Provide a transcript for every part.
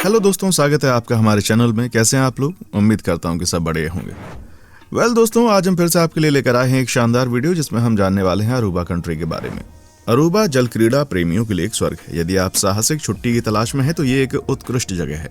Hello दोस्तों, स्वागत है आपका हमारे चैनल में। कैसे हैं आप लोग? उम्मीद करता हूं कि सब बढ़िया होंगे। दोस्तों, आज हम फिर से आपके लिए लेकर आए हैं एक शानदार वीडियो जिसमें हम जानने वाले हैं अरूबा कंट्री के बारे में। अरूबा जल क्रीड़ा प्रेमियों के लिए एक स्वर्ग है। यदि आप साहसिक छुट्टी की तलाश में हैं तो ये एक उत्कृष्ट जगह है।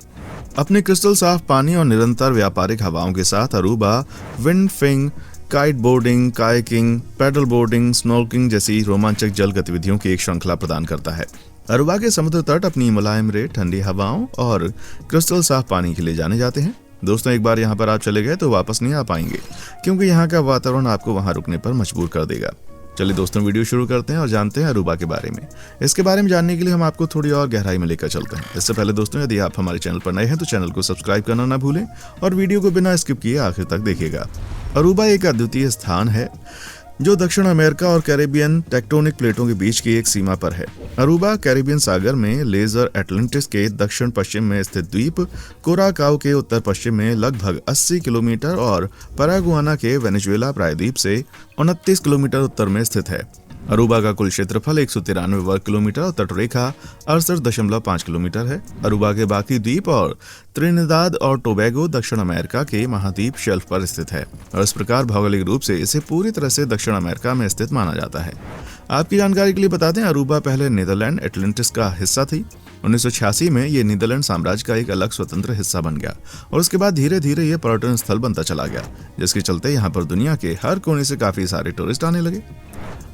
अपने क्रिस्टल साफ पानी और निरंतर व्यापारिक हवाओं के साथ Aruba windsurfing, kite boarding, kayaking, paddle boarding, snorkelling जैसी रोमांचक जल गतिविधियों की एक श्रृंखला प्रदान करता है। अरूबा के समुद्र तट अपनी मुलायम रेत, ठंडी हवाओं और क्रिस्टल साफ पानी के लिए जाने जाते हैं। दोस्तों, एक बार यहाँ पर आप चले गए तो वापस नहीं आ पाएंगे, क्योंकि यहाँ का वातावरण आपको वहाँ रुकने पर मजबूर कर देगा। चलिए दोस्तों, वीडियो शुरू करते हैं और जानते हैं अरूबा के बारे में। इसके बारे में जानने के लिए हम आपको थोड़ी और गहराई में लेकर चलते हैं। इससे पहले दोस्तों, यदि आप हमारे चैनल पर नए हैं तो चैनल को सब्सक्राइब करना ना भूलें और वीडियो को बिना स्किप किए आखिर तक देखिएगा। अरूबा एक अद्वितीय स्थान है जो दक्षिण अमेरिका और कैरेबियन टेक्टोनिक प्लेटों के बीच की एक सीमा पर है। अरूबा कैरेबियन सागर में लेजर एटलांटिस के दक्षिण पश्चिम में स्थित द्वीप, कुराकाओ के उत्तर पश्चिम में लगभग 80 किलोमीटर और पैरागुआना के वेनेजुएला प्रायद्वीप से 29 किलोमीटर उत्तर में स्थित है। अरूबा का कुल क्षेत्रफल 193 वर्ग किलोमीटर और तटरेखा 68.5 किलोमीटर है। अरूबा के बाकी द्वीप और त्रिनिदाद और टोबैगो दक्षिण अमेरिका के महाद्वीप शेल्फ पर स्थित है और इस प्रकार भौगोलिक रूप से इसे पूरी तरह से दक्षिण अमेरिका में स्थित माना जाता है। आपकी जानकारी के लिए बता दें, अरूबा पहले नीदरलैंड एटलांटिस का हिस्सा थी। 1986 में ये नीदरलैंड साम्राज्य का एक अलग स्वतंत्र हिस्सा बन गया और उसके बाद धीरे धीरे ये पर्यटन स्थल बनता चला गया, जिसके चलते यहाँ पर दुनिया के हर कोने से काफी सारे टूरिस्ट आने लगे।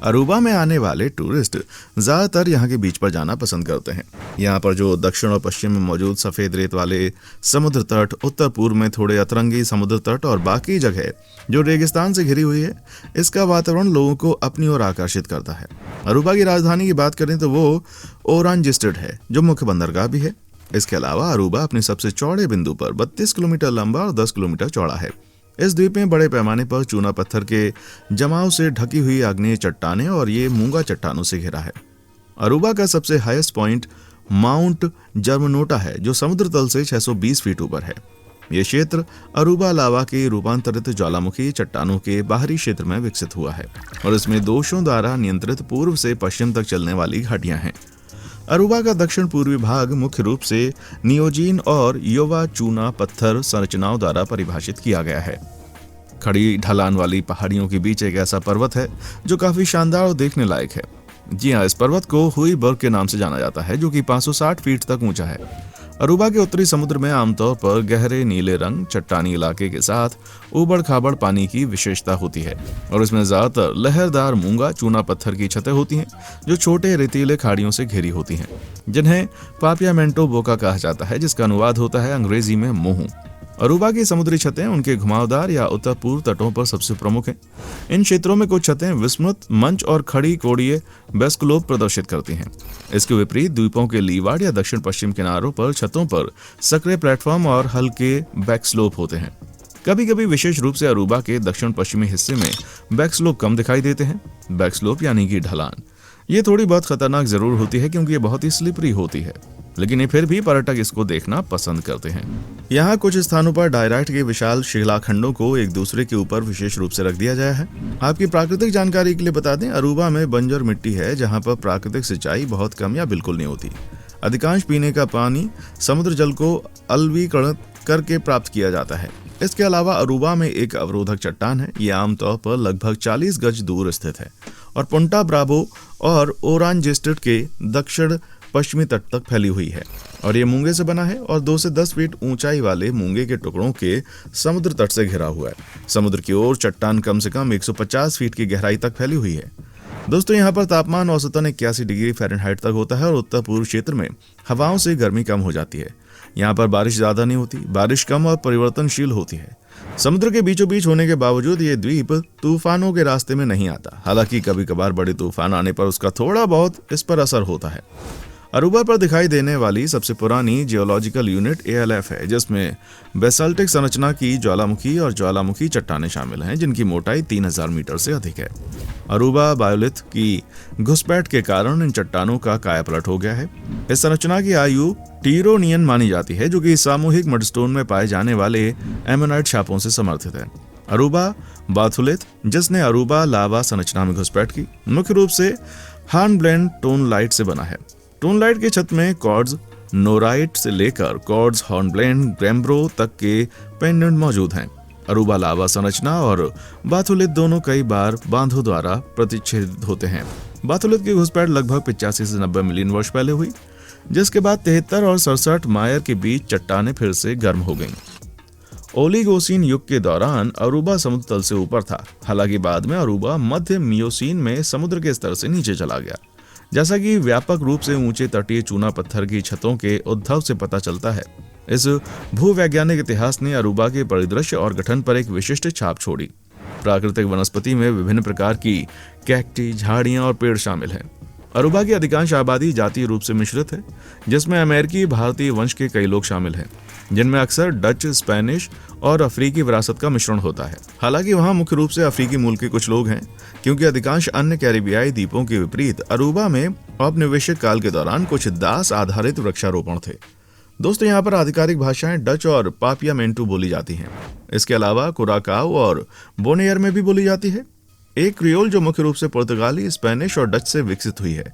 अरूबा में आने वाले टूरिस्ट ज्यादातर यहाँ के बीच पर जाना पसंद करते हैं। यहाँ पर जो दक्षिण और पश्चिम में मौजूद सफेद रेत वाले समुद्र तट, उत्तर पूर्व में थोड़े अतरंगी समुद्र तट और बाकी जगह जो रेगिस्तान से घिरी हुई है, इसका वातावरण लोगों को अपनी ओर आकर्षित करता है। अरूबा की राजधानी की बात करें तो वो ओरांजेस्टेड है, जो मुख्य बंदरगाह भी है। इसके अलावा अरूबा अपने सबसे चौड़े बिंदु पर 32 किलोमीटर लंबा और 10 किलोमीटर चौड़ा है। इस द्वीप में बड़े पैमाने पर चूना पत्थर के जमाव से ढकी हुई आग्नेय चट्टानें और ये मूंगा चट्टानों से घिरा है। अरूबा का सबसे हाईएस्ट पॉइंट माउंट जर्मनोटा है, जो समुद्र तल से 620 फीट ऊपर है। यह क्षेत्र अरूबा लावा के रूपांतरित ज्वालामुखी चट्टानों के बाहरी क्षेत्र में विकसित हुआ है और इसमें दोषों द्वारा नियंत्रित पूर्व से पश्चिम तक चलने वाली घाटियां हैं। अरूबा का दक्षिण पूर्वी भाग मुख्य रूप से नियोजीन और योवा चूना पत्थर संरचनाओं द्वारा परिभाषित किया गया है। खड़ी ढलान वाली पहाड़ियों के बीच एक ऐसा पर्वत है जो काफी शानदार और देखने लायक है। जी हाँ, इस पर्वत को हुईबर्ग के नाम से जाना जाता है, जो कि 560 फीट तक ऊंचा है। अरूबा के उत्तरी समुद्र में आमतौर पर गहरे नीले रंग चट्टानी इलाके के साथ उबड़ खाबड़ पानी की विशेषता होती है और इसमें ज्यादातर लहरदार मूंगा चूना पत्थर की छतें होती हैं, जो छोटे रेतीले खाड़ियों से घिरी होती हैं, जिन्हें पापियामेंटो बोका कहा जाता है, जिसका अनुवाद होता है अंग्रेजी में मुंह। अरूबा की समुद्री छतें उनके घुमावदार या उत्तर पूर्व तटों पर सबसे प्रमुख हैं। इन क्षेत्रों में कुछ छतें विस्मृत मंच और खड़ी कोणीय बेस्कलोप प्रदर्शित करती हैं। इसके विपरीत द्वीपों के लीवार्ड या दक्षिण पश्चिम किनारों पर छतों पर सक्रिय प्लेटफॉर्म और हल्के बैकस्लोप होते हैं। कभी कभी विशेष रूप से अरूबा के दक्षिण पश्चिमी हिस्से में बैकस्लोप कम दिखाई देते हैं। बैकस्लोप यानी कि ढलान ये थोड़ी बहुत खतरनाक जरूर होती है, क्योंकि ये बहुत ही स्लिपरी होती है, लेकिन ये फिर भी पर्यटक इसको देखना पसंद करते हैं। यहाँ कुछ स्थानों पर डायराइट के विशाल शिलाखंडों को एक दूसरे के ऊपर विशेष रूप से रख दिया गया है। आपकी प्राकृतिक जानकारी के लिए बता दें, अरूबा में बंजर मिट्टी है, जहाँ पर प्राकृतिक सिंचाई बहुत कम या बिल्कुल नहीं होती। अधिकांश पीने का पानी समुद्र जल को अलवीकरण करके प्राप्त किया जाता है। इसके अलावा अरूबा में एक अवरोधक चट्टान है। ये आमतौर पर लगभग 40 गज दूर स्थित है और पुंटा ब्रावो और ओरांजेस्टेड के दक्षिण पश्चिमी तट तक फैली हुई है और ये मूंगे से बना है और 2 से 10 फीट ऊंचाई वाले मूंगे के टुकड़ों के समुद्र तट से घिरा हुआ है। समुद्र की ओर चट्टान कम से कम 150 फीट की गहराई तक फैली हुई है। दोस्तों, यहाँ पर तापमान औसतन 81 डिग्री फ़ारेनहाइट तक होता है और उत्तर पूर्व क्षेत्र में हवाओं से गर्मी कम हो जाती है। यहाँ पर बारिश ज्यादा नहीं होती, बारिश कम और परिवर्तनशील होती है। समुद्र के बीचों बीच होने के बावजूद ये द्वीप तूफानों के रास्ते में नहीं आता। हालांकि कभी कभार बड़े तूफान आने पर उसका थोड़ा बहुत इस पर असर होता है। अरूबा पर दिखाई देने वाली सबसे पुरानी जियोलॉजिकल यूनिट ALF है, जिसमें बेसाल्टिक संरचना की ज्वालामुखी और ज्वालामुखी चट्टानें शामिल हैं, जिनकी मोटाई 3000 मीटर से अधिक है। अरूबा बायोलिथ की घुसपैठ के कारण इन चट्टानों का कायापलट हो गया है। इस संरचना की आयु टीरोनियन मानी जाती है, जो कि सामूहिक मडस्टोन में पाए जाने वाले एमोनाइट छापों से समर्थित है। अरूबा बाथुलिथ, जिसने अरूबा लावा संरचना में घुसपैठ की, मुख्य रूप से हार्नब्लेंड टोन लाइट से बना है। टोन लाइट की छत में कॉर्ड्स नोराइट से लेकर कॉर्ड्स, हॉर्नब्लेंड, ग्रैम्ब्रो तक के पेंडेंट मौजूद हैं। अरूबा लावा संरचना और बाथुलिद दोनों कई बार बांधों द्वारा प्रतिच्छेदित होते हैं। बाथुलिद की घुसपैठ लगभग 85 से 90 मिलियन वर्ष पहले हुई, जिसके बाद 73 और 67 मायर के बीच चट्टानें फिर से गर्म हो गईं। ओलिगोसीन युग के दौरान अरूबा समुद्र तल से ऊपर था। हालांकि बाद में अरूबा मध्य मियोसीन में समुद्र के स्तर से नीचे चला गया। जैसा कि व्यापक रूप से ऊंचे तटीय चूना पत्थर की छतों के उद्भव से पता चलता है, इस भूवैज्ञानिक इतिहास ने अरूबा के परिदृश्य और गठन पर एक विशिष्ट छाप छोड़ी। प्राकृतिक वनस्पति में विभिन्न प्रकार की कैक्टी, झाड़ियां और पेड़ शामिल हैं। अरूबा की अधिकांश आबादी जातीय रूप से मिश्रित है, जिसमें अमेरिकी भारतीय वंश के कई लोग शामिल हैं, जिनमें अक्सर डच, स्पेनिश और अफ्रीकी विरासत का मिश्रण होता है। हालांकि वहां मुख्य रूप से अफ्रीकी मूल के कुछ लोग हैं, क्योंकि अधिकांश अन्य कैरिबियाई द्वीपों के विपरीत अरूबा में औपनिवेशिक काल के दौरान कुछ दास आधारित वृक्षारोपण थे। दोस्तों, यहाँ पर आधिकारिक भाषाएं डच और पापियामेंटू बोली जाती हैं। इसके अलावा कुराकाओ और बोनेयर में भी बोली जाती है। एक क्रियोल जो मुख्य रूप से पुर्तगाली, स्पेनिश और डच से विकसित हुई है।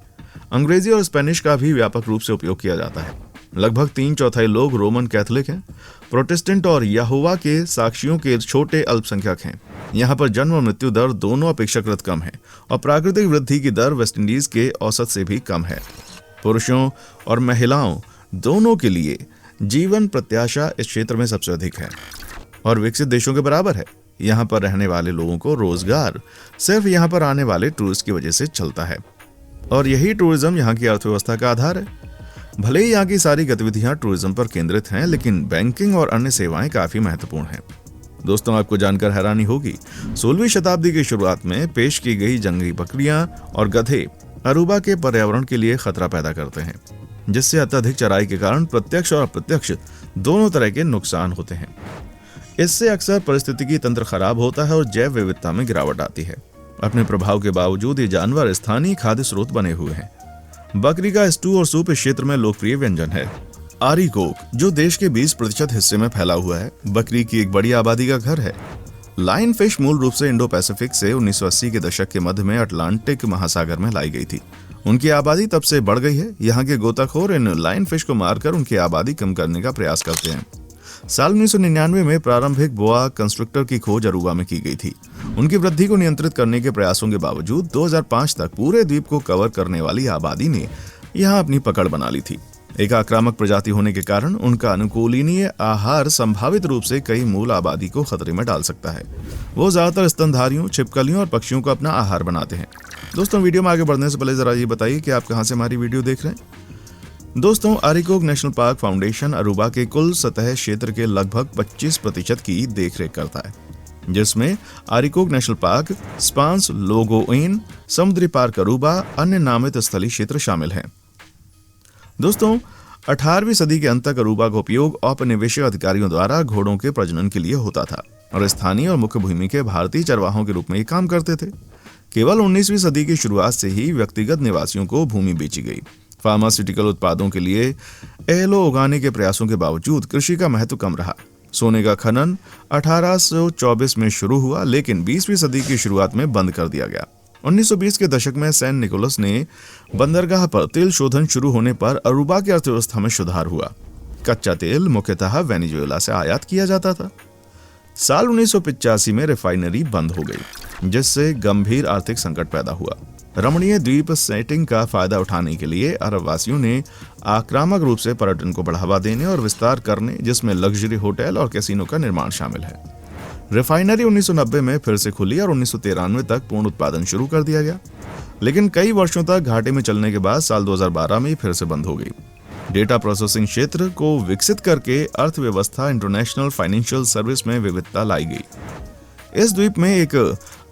अंग्रेजी और स्पेनिश का भी व्यापक रूप से उपयोग किया जाता है। लगभग 3/4 लोग रोमन कैथोलिक हैं। प्रोटेस्टेंट और यहोवा के साक्षियों के छोटे अल्पसंख्यक हैं। यहाँ पर जन्म और मृत्यु दर दोनों अपेक्षाकृत कम है और प्राकृतिक वृद्धि की दर वेस्टइंडीज के औसत से भी कम है। पुरुषों और महिलाओं दोनों के लिए जीवन प्रत्याशा इस क्षेत्र में सबसे अधिक है और विकसित देशों के बराबर है। यहाँ पर रहने वाले लोगों को रोजगार सिर्फ यहाँ पर आने वाले टूरिस्ट की वजह से चलता है और यही टूरिज्म यहाँ की अर्थव्यवस्था का आधार है। भले ही यहाँ की सारी गतिविधियां टूरिज्म पर केंद्रित हैं, लेकिन बैंकिंग और अन्य सेवाएं काफी महत्वपूर्ण हैं। दोस्तों, आपको जानकर हैरानी होगी, 16वीं शताब्दी की शुरुआत में पेश की गई जंगली बकरियां और गधे अरूबा के पर्यावरण के लिए खतरा पैदा करते हैं, जिससे अत्यधिक चराई के कारण प्रत्यक्ष और अप्रत्यक्ष दोनों तरह के नुकसान होते हैं। इससे अक्सर पारिस्थितिकी तंत्र खराब होता है और जैव विविधता में गिरावट आती है। अपने प्रभाव के बावजूद ये जानवर स्थानीय खाद्य स्रोत बने हुए हैं। बकरी का स्टू और सूप इस क्षेत्र में लोकप्रिय व्यंजन है। आरिकोक, जो देश के 20% हिस्से में फैला हुआ है, बकरी की एक बड़ी आबादी का घर है। लाइन फिश मूल रूप से इंडो पैसिफिक से 1980 के दशक के मध्य में अटलांटिक महासागर में लाई गई थी। उनकी आबादी तब से बढ़ गई है। यहाँ के गोताखोर इन लाइन फिश को मारकर उनकी आबादी कम करने का प्रयास करते हैं। साल 1999 में प्रारंभिक बोआ कंस्ट्रक्टर की खोज अरूबा में की गई थी। उनकी वृद्धि को नियंत्रित करने के प्रयासों के बावजूद 2005 तक पूरे द्वीप को कवर करने वाली आबादी ने यहाँ अपनी पकड़ बना ली थी। एक आक्रामक प्रजाति होने के कारण उनका अनुकूलनीय आहार संभावित रूप से कई मूल आबादी को खतरे में डाल सकता है। वो ज्यादातर स्तनधारियों, छिपकलियों और पक्षियों को अपना आहार बनाते हैं। दोस्तों, वीडियो में आगे बढ़ने से पहले जरा ये बताइए कि आप कहाँ से हमारी वीडियो देख रहे हैं। दोस्तों, आरिकोक नेशनल पार्क फाउंडेशन अरूबा के कुल सतह क्षेत्र के लगभग 25% की देखरेख करता है, जिसमें आरिकोक नेशनल पार्क, स्पांस लोगोइन, समुद्री पार्क अरूबा, अन्य नामित स्थलीय क्षेत्र शामिल हैं। दोस्तों, 18वीं सदी के अंत तक अरूबा का उपयोग औपनिवेशिक अधिकारियों द्वारा घोड़ों के प्रजनन के लिए होता था और स्थानीय और मुख्य भूमि के भारतीय चरवाहों के रूप में ये काम करते थे। केवल 19वीं सदी की शुरुआत से ही व्यक्तिगत निवासियों को भूमि बेची गई। फार्मास्यूटिकल उत्पादों के लिए एलो उगाने के प्रयासों के बावजूद कृषि का महत्व कम रहा। सोने का खनन 1824 में शुरू हुआ, लेकिन 20वीं सदी की शुरुआत में बंद कर दिया गया। 1920 के दशक में सेंट निकोलस ने बंदरगाह पर तेल शोधन शुरू होने पर अरूबा की अर्थव्यवस्था में सुधार हुआ। कच्चा तेल मुख्यतः वेनेजुएला से आयात किया जाता था। साल 1985 में रिफाइनरी बंद हो गई, जिससे गंभीर आर्थिक संकट पैदा हुआ। रमणीय द्वीप सेटिंग का फायदा उठाने के लिए अरब वासियों ने आक्रामक रूप से पर्यटन को बढ़ावा देने और विस्तार करने, जिसमें लग्जरी होटल और कैसीनो का निर्माण शामिल है। रिफाइनरी 1990 में फिर से खुली और 1993 तक पूर्ण उत्पादन शुरू कर दिया गया, लेकिन कई वर्षों तक घाटे में चलने के बाद साल 2012 में फिर से बंद हो गई। डेटा प्रोसेसिंग क्षेत्र को विकसित करके अर्थव्यवस्था इंटरनेशनल फाइनेंशियल सर्विस में विविधता लाई गई। इस द्वीप में एक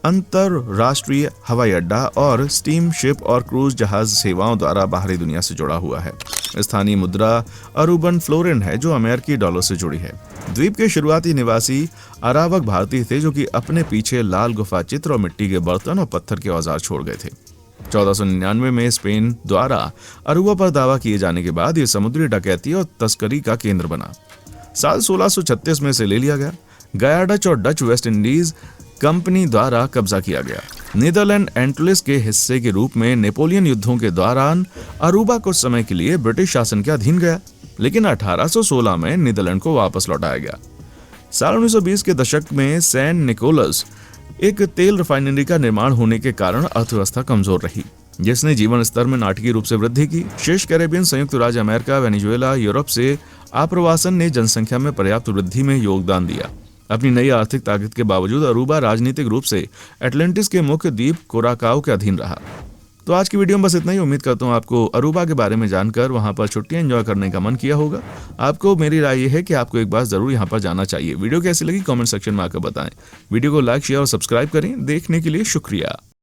अंतरराष्ट्रीय हवाई अड्डा और स्टीम शिप और क्रूज जहाज सेवाओं द्वारा बाहरी दुनिया से जुड़ा हुआ है। स्थानीय मुद्रा अरूबन फ्लोरिन है, जो अमेरिकी डॉलर से जुड़ी है। द्वीप के शुरुआती निवासी अरावक भारतीय थे, जो कि अपने पीछे लाल गुफा चित्र और मिट्टी के बर्तन और पत्थर के औजार छोड़ गए थे। 1499 में स्पेन द्वारा अरूबा पर दावा किए जाने के बाद यह समुद्री डकैती और तस्करी का केंद्र बना। साल 1636 में से ले लिया गया। गयाडच और डच वेस्ट इंडीज कंपनी द्वारा कब्जा किया गया। नीदरलैंड एंटलिस के हिस्से के रूप में नेपोलियन युद्धों के दौरान अरूबा कुछ समय के लिए ब्रिटिश शासन के अधीन गया। लेकिन 1816 में नीदरलैंड को वापस लौटाया गया। साल 1920 के दशक में सेंट निकोलस एक तेल रिफाइनरी का निर्माण होने के कारण अर्थव्यवस्था कमजोर रही, जिसने जीवन स्तर में नाटकीय रूप से वृद्धि की। शेष कैरेबियन, संयुक्त राज्य अमेरिका, वेनेजुएला, यूरोप से आप्रवासन ने जनसंख्या में पर्याप्त वृद्धि में योगदान दिया। अपनी नई आर्थिक ताकत के बावजूद अरूबा राजनीतिक रूप से अटलांटिस के मुख्य द्वीप कुराकाओ के अधीन रहा। तो आज की वीडियो में बस इतना ही। उम्मीद करता हूँ आपको अरूबा के बारे में जानकर वहां पर छुट्टियां एंजॉय करने का मन किया होगा। आपको मेरी राय यह है कि आपको एक बार जरूर यहां पर जाना चाहिए। वीडियो कैसी लगी कमेंट सेक्शन में आकर बताएं। वीडियो को लाइक, शेयर और सब्सक्राइब करें। देखने के लिए शुक्रिया।